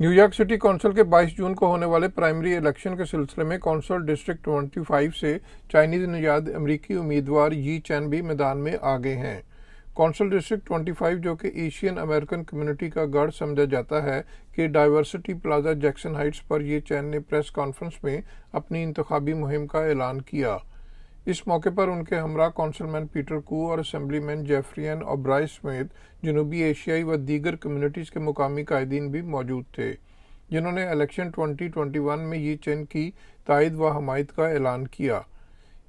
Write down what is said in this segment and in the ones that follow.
New York city council के 22 जून को होने वाले प्राइमरी इलेक्शन के सिलसिले में कौंसिल डिस्ट्रिक्ट 25 से चाइनीज निजात अमरीकी उम्मीदवार यी चेन भी मैदान में आ गए हैं। कौंसिल डिस्ट्रिक्ट 25, जो कि एशियन अमेरिकन कम्युनिटी का गढ़ समझा जाता है, कि डाइवर्सिटी प्लाजा जैक्सन हाइट्स पर यी चेन ने प्रेस कॉन्फ्रेंस में अपनी इंतखाबी मुहिम का ऐलान किया। इस मौके पर उनके हमरा कौंसलमैन पीटर कू और असेंबलीमैन जेफरियन ओब्राय समेत जनूबी एशियाई व दीगर कम्युनिटीज़ के मुकामी कायदीन भी मौजूद थे, जिन्होंने इलेक्शन 2021 में यी चेन की तायद व हमायत का ऐलान किया।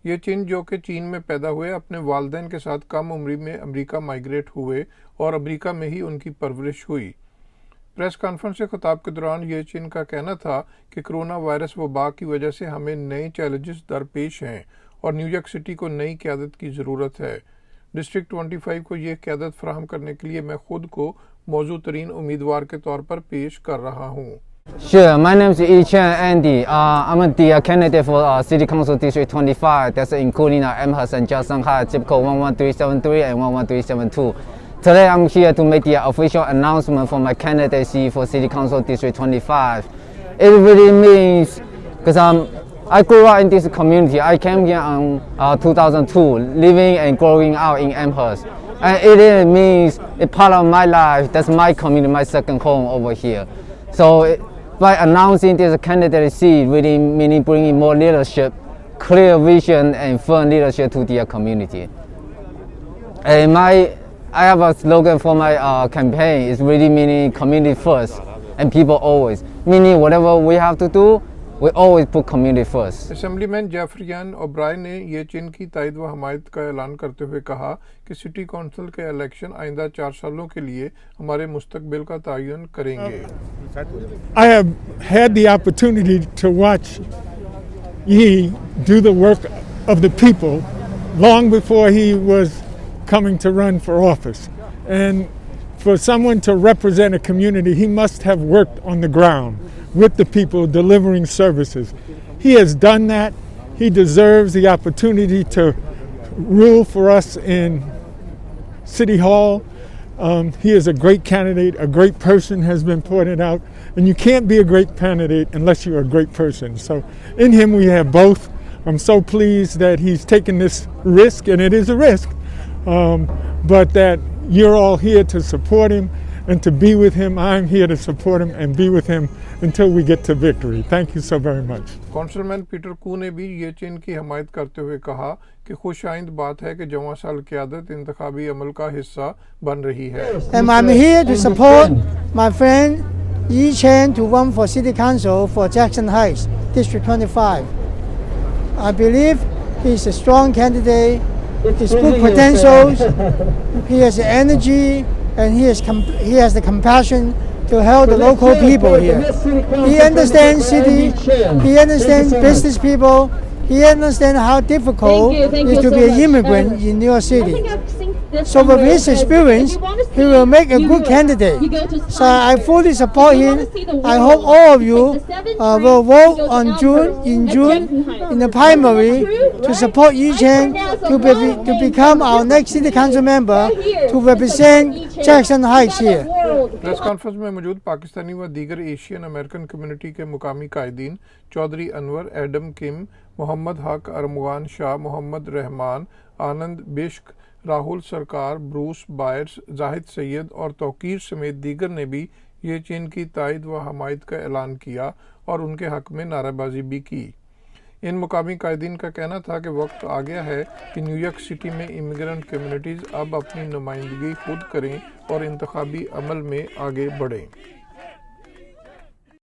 ये चेन, जो कि चीन में पैदा हुए, अपने वालिदैन के साथ कम उम्री में अमरीका माइग्रेट हुए और अमरीका में ही उनकी परवरिश हुई। प्रेस कॉन्फ्रेंस से खिताब के दौरान ये चीन का कहना था कि कोरोना वायरस वबा की वजह से हमें नए चैलेंजेस दरपेश हैं और न्यूयॉर्क सिटी को नई क़यादत की ज़रूरत है। डिस्ट्रिक्ट 25 को ये क़यादत फराहम करने के लिए मैं खुद को मौजूद तरीन उम्मीदवार के तौर पर पेश कर रहा हूँ। Sure, my name is Yi Chen Andy. I'm the candidate for City Council District 25. That's including Amherst and Jackson Heights, zip code 11373 and 11372. Today I'm here to make the official announcement for my candidacy for City Council District 25. It really means, because I grew up in this community. I came here in 2002, living and growing out in Amherst. And it really means a part of my life. That's my community, my second home over here. So by announcing this candidacy, really meaning bringing more leadership, clear vision, and firm leadership to the community. And I have a slogan for my campaign. It's really meaning community first and people always. Meaning whatever we have to do, we always put community first. असेंबलीमैन जेफरियन O'Brien ने ये चीन की तायद व हमायत का ऐलान करते हुए कहा कि सिटी कौंसिल के इलेक्शन आइंदा 4 सालों के लिए हमारे मुस्तकबिल का तयन करेंगे। I have had the opportunity to watch Yi do the work of the people long before he was coming to run for office. And for someone to represent a community, he must have worked on the ground with the people, delivering services. He has done that. He deserves the opportunity to rule for us in City Hall. He is a great candidate, a great person has been pointed out, and you can't be a great candidate unless you're a great person. So in him we have both. I'm so pleased that he's taken this risk, and it is a risk, but that you're all here to support him and to be with him. I'm here to support him and be with him until we get to victory. Thank you so very much. Councilman Peter Koo ने भी ये चीन की हमायत करते हुए कहा कि खुशाइंद बात है कि जवां साल क़यादत इंतखाबी अमल का हिस्सा बन रही है। And I'm here to support my friend Yi Chen to run for City Council for Jackson Heights, District 25. I believe he's a strong candidate. He's good potentials. He has the energy, and he has the compassion to help the local people here. He understands city. He understands business people. He understands how difficult it is to be an immigrant in New York City. So with his experience, he will make a good candidate. So I fully support him. I hope all of you will vote in June in the primary to support Yi Chen to become our next city council member to represent Jackson Heights here. Press conference में मौजूद पाकिस्तानी व दीगर Asian American community के मुकामी कायदीन Chaudhary Anwar, Adam किम, मोहम्मद हक, अरमगान शाह, मोहम्मद रहमान, आनंद बिश्क, राहुल सरकार, Bruce buyers, Zahid Syed और तौकीर समेत दीगर ने भी ये चीन की तायद व हमायत का ऐलान किया और उनके हक में नाराबाजी भी की। इन मुकामी कायदीन का कहना था कि वक्त आ गया है कि न्यूयॉर्क सिटी में इमिग्रेंट कम्युनिटीज़ अब अपनी नुमाइंदगी खुद करें और इंतखाबी अमल में आगे बढ़ें।